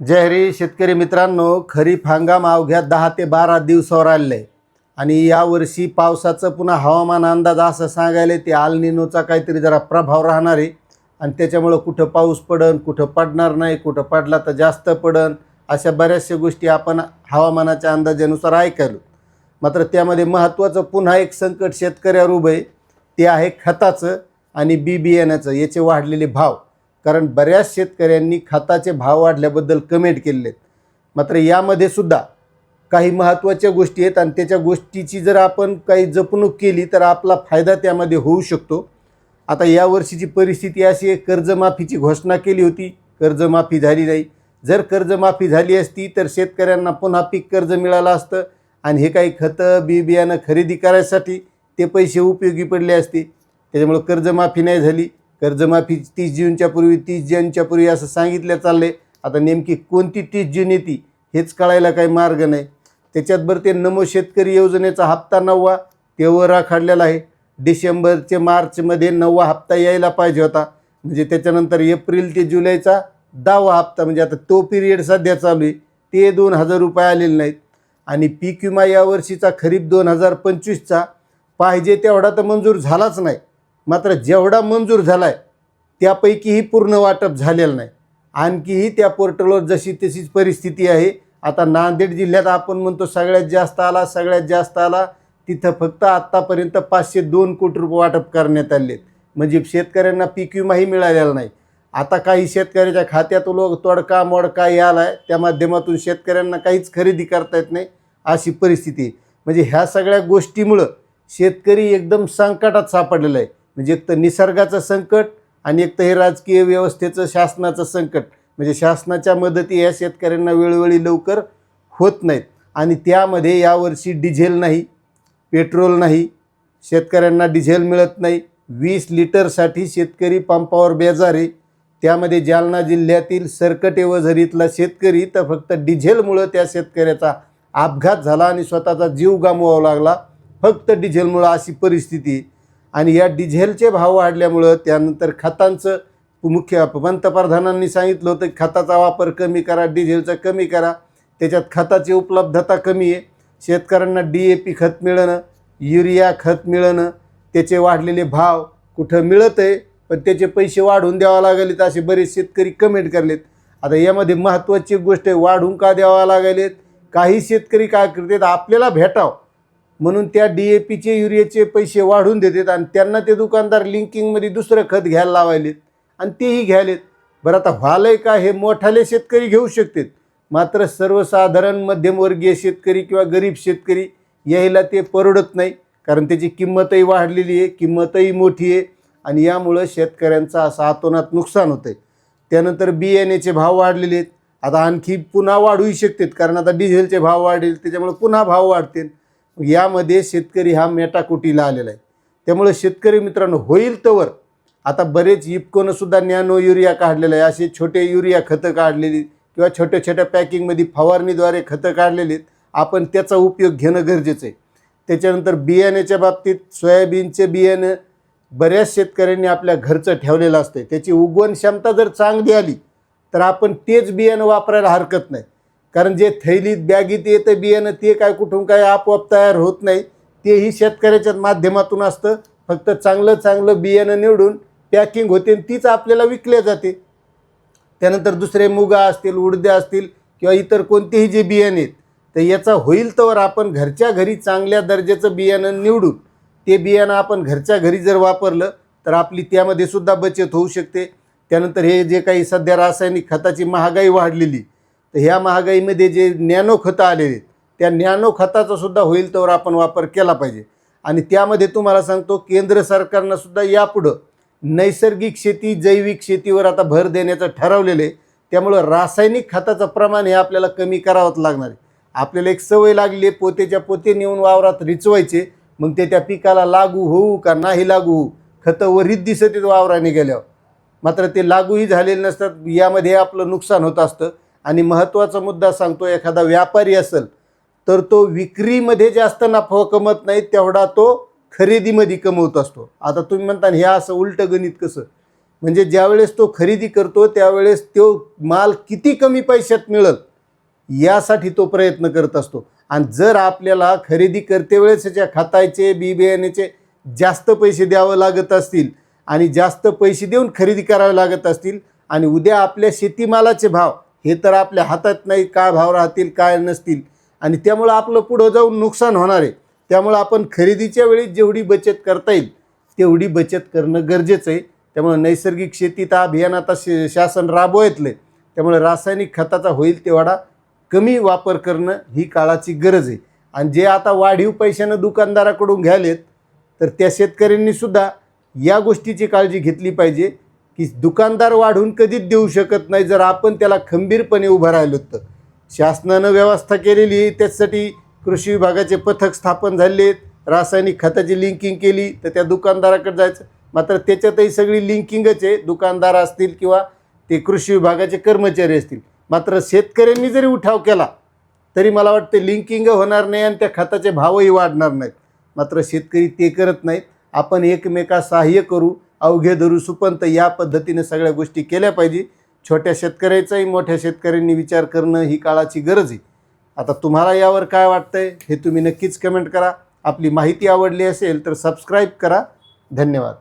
जय हरी शेतकरी मित्रांनो, खरीप हंगाम अवघ्या 10 ते 12 दिवसावर आलेला आहे आणि यावर्षी पावसाचं पुन्हा हवामान अंदाज असं सांगायला ते अल निनोचा काहीतरी जरा प्रभाव राहणार आहे आणि त्याच्यामुळं कुठं पाऊस पडन, कुठं पडणार नाही, कुठं पडला तर जास्त पडन, अशा बऱ्याचशा गोष्टी आपण हवामानाच्या अंदाजानुसार ऐकायलो. मात्र त्यामध्ये महत्त्वाचं पुन्हा एक संकट शेतकऱ्यावर उभं आहे, ते आहे खताचं आणि बी बियाण्याचं याचे वाढलेले भाव. कारण बऱ्याच शेतकऱ्यांनी खताचे भाव वाढल्याबद्दल कमेंट केलेले आहेत. मात्र यामध्ये सुद्धा काही महत्त्वाच्या गोष्टी आहेत आणि त्याच्या गोष्टीची जर आपण काही जपणूक केली तर आपला फायदा त्यामध्ये होऊ शकतो. आता यावर्षीची परिस्थिती अशी आहे, कर्जमाफीची घोषणा केली होती, कर्जमाफी झाली नाही. जर कर्जमाफी झाली असती तर शेतकऱ्यांना पुन्हा पीक कर्ज मिळालं असतं आणि हे काही खतं बी बियाणं खरेदी करायसाठी ते पैसे उपयोगी पडले असते. त्याच्यामुळं कर्जमाफी नाही झाली. कर्जमाफी 30 जूनच्या पूर्वी 30 जूनच्या पूर्वी असं सांगितलं चालले. आता नेमकी कोणती 30 जून येते हेच कळायला काही मार्ग नाही. त्याच्यात बरं ते नमो शेतकरी योजनेचा हप्ता 9वा तेवर आखडलेला आहे. डिसेंबर ते मार्चमध्ये 9वा हप्ता यायला पाहिजे होता, म्हणजे त्याच्यानंतर एप्रिल ते जुलैचा 10वा हप्ता, म्हणजे आता तो पिरियड सध्या चालू आहे, ते 2000 रुपये आलेले नाहीत. आणि पीक विमा यावर्षीचा खरीप 2025चा पाहिजे तेवढा तर मंजूर झालाच नाही. मात्र जेवढा मंजूर झाला आहे त्यापैकीही पूर्ण वाटप झालेलं नाही. आणखीही त्या पोर्टलवर जशी तशीच परिस्थिती आहे. आता नांदेड जिल्ह्यात आपण म्हणतो सगळ्यात जास्त आला, तिथं फक्त आत्तापर्यंत 502 कोटी रुपये वाटप करण्यात आले, म्हणजे शेतकऱ्यांना पीक विमाही मिळालेला नाही. आता काही शेतकऱ्याच्या खात्यात तोडका मोडका आला आहे, त्या माध्यमातून शेतकऱ्यांना काहीच खरेदी करता येत नाही, अशी परिस्थिती आहे. म्हणजे ह्या सगळ्या गोष्टीमुळं शेतकरी एकदम संकटात सापडलेला आहे. म्हणजे एक तर निसर्गाचं संकट आणि एक तर हे राजकीय व्यवस्थेचं शासनाचं संकट. म्हणजे शासनाच्या मदती या शेतकऱ्यांना वेळोवेळी लवकर होत नाहीत आणि त्यामध्ये यावर्षी डिझेल नाही, पेट्रोल नाही, शेतकऱ्यांना डिझेल मिळत नाही. 20 लिटरसाठी शेतकरी पंपावर बेजार आहे. त्यामध्ये जालना जिल्ह्यातील सरकटे वझरीतला शेतकरी तर फक्त डिझेलमुळं त्या शेतकऱ्याचा अपघात झाला आणि स्वतःचा जीव गमवावा लागला फक्त डिझेलमुळं, अशी परिस्थिती आहे. आणि या डिझेलचे भाव वाढल्यामुळं त्यानंतर खतांचं मुख्य पंतप्रधानांनी सांगितलं होतं की खताचा वापर कमी करा, डिझेलचा कमी करा. त्याच्यात खताची उपलब्धता कमी आहे. शेतकऱ्यांना DAP खत मिळणं, युरिया खत मिळणं, त्याचे वाढलेले भाव कुठं मिळत आहे पण त्याचे पैसे वाढवून द्यावा लागलेत, असे बरेच शेतकरी कमेंट करलेत. आता यामध्ये महत्त्वाची गोष्ट आहे, वाढवून का द्यावा लागलेत. काही शेतकरी काय करतात, आपल्याला भेटावं म्हणून त्या DAPचे युरियाचे पैसे वाढवून देतात आणि त्यांना ते दुकानदार लिंकिंगमध्ये दुसरं खत घ्यायला लावायलेत आणि तेही घ्यायलेत. बरं आता व्हालंय का, हे मोठाले शेतकरी घेऊ शकतात, मात्र सर्वसाधारण मध्यमवर्गीय शेतकरी किंवा गरीब शेतकरी यायला ते परवडत नाही. कारण त्याची किंमतही वाढलेली आहे, किंमतही मोठी आहे आणि यामुळं शेतकऱ्यांचं असं अतोनात नुकसान होतं आहे. त्यानंतर बियाण्याचे भाव वाढलेले आहेत. आता आणखी पुन्हा वाढूही शकतात, कारण आता डिझेलचे भाव वाढेल, त्याच्यामुळे पुन्हा भाव वाढतील. यामध्ये शेतकरी हा मेटाकुटीला आलेला आहे. त्यामुळे शेतकरी मित्रांनो, होईल तवर आता बरेच इफकोनं सुद्धा नॅनो युरिया काढलेलं आहे, असे छोटे युरिया खतं काढलेली किंवा छोट्या छोट्या पॅकिंगमध्ये फवारणीद्वारे खतं काढलेली आहेत. आपण त्याचा उपयोग घेणं गरजेचं आहे. त्याच्यानंतर बियाण्याच्या बाबतीत सोयाबीनचे बियाणं बऱ्याच शेतकऱ्यांनी आपल्या घरचं ठेवलेलं असतं. त्याची उगवण क्षमता जर चांगली आली तर आपण तेच बियाणं वापरायला हरकत नाही. कारण जे थैलीत बॅगीत येतं बियाणं ते काय कुठून काय आपोआप तयार होत नाही, तेही शेतकऱ्याच्या माध्यमातून असतं. फक्त चांगलं बियाणं निवडून पॅकिंग होते आणि तीच आपल्याला विकल्या जाते. त्यानंतर दुसरे मुगा असतील, उडद्या असतील किंवा इतर कोणतेही जे बियाणे आहेत, तर याचा होईल तर आपण घरच्या घरी चांगल्या दर्जाचं बियाणं निवडून ते बियाणं आपण घरच्या घरी जर वापरलं तर आपली त्यामध्ये सुद्धा बचत होऊ शकते. त्यानंतर हे जे काही सध्या रासायनिक खताची महागाई वाढलेली, तर ह्या महागाईमध्ये जे नॅनो खतं आलेले आहेत, त्या नॅनो खताचा सुद्धा होईल तर आपण वापर केला पाहिजे. आणि त्यामध्ये तुम्हाला सांगतो, केंद्र सरकारनं सुद्धा यापुढं नैसर्गिक शेती, जैविक शेतीवर आता भर देण्याचं ठरवलेलं आहे. त्यामुळं रासायनिक खताचं प्रमाण हे आपल्याला कमी करावंच लागणार आहे. आपल्याला एक सवय लागली आहे, पोतेच्या पोते नेऊन वावरात रिचवायचे, मग ते त्या पिकाला लागू होऊ का नाही लागू होऊ, खतं वरीत दिसत आहेत वावराने गेल्यावर, मात्र ते लागूही झालेले नसतात. यामध्ये आपलं नुकसान होत असतं. आणि महत्त्वाचा मुद्दा सांगतो, एखादा व्यापारी असेल तर तो विक्रीमध्ये जास्त नफा कमवत नाही तेवढा तो खरेदीमध्ये कमवत असतो. आता तुम्ही म्हणता हे असं उलटं गणित कसं, म्हणजे ज्यावेळेस तो खरेदी करतो त्यावेळेस तो माल किती कमी पैशात मिळेल यासाठी तो प्रयत्न करत असतो. आणि जर आपल्याला खरेदी करते वेळेस त्याच्या खताचे बी बियाण्याचे जास्त पैसे द्यावं लागत असतील आणि जास्त पैसे देऊन खरेदी करावे लागत असतील आणि उद्या आपल्या शेतीमालाचे भाव हे तर आपल्या हातात नाही, काय भाव राहतील काय नसतील आणि त्यामुळं आपलं पुढं जाऊन नुकसान होणार आहे. त्यामुळं आपण खरेदीच्या वेळी जेवढी बचत करता येईल तेवढी बचत करणं गरजेचं आहे. त्यामुळे नैसर्गिक शेतीत अभियान आता शासन राबवतले, त्यामुळे रासायनिक खताचा होईल तेवढा कमी वापर करणं ही काळाची गरज आहे. आणि जे आता वाढीव पैशानं दुकानदाराकडून घ्यालेत तर त्या शेतकऱ्यांनी सुद्धा या गोष्टीची काळजी घेतली पाहिजे की दुकानदार वाढून कधीच देऊ शकत नाही जर आपण त्याला खंबीरपणे उभं राहिलो तर. शासनानं व्यवस्था केलेली आहे, त्याचसाठी कृषी विभागाचे पथक स्थापन झाले, रासायनिक खताची लिंकिंग केली तर त्या दुकानदाराकडे जायचं. मात्र त्याच्यातही सगळी लिंकिंगच आहे, दुकानदार असतील किंवा ते कृषी विभागाचे कर्मचारी असतील. मात्र शेतकऱ्यांनी जरी उठाव केला तरी मला वाटतं लिंकिंग होणार नाही आणि त्या खताचे भावही वाढणार नाहीत. मात्र शेतकरी ते करत नाहीत. आपण एकमेका सहाय्य करू, अवघे धरू सुपंत या पद्धतीने सगळ्या गोष्टी केल्या पाहिजे. छोट्या शेतकऱ्याचाही मोठ्या शेतकऱ्यांनी विचार करणं ही काळाची गरज आहे. आता तुम्हाला यावर काय वाटतंय हे तुम्ही नक्कीच कमेंट करा. आपली माहिती आवडली असेल तर सबस्क्राईब करा. धन्यवाद.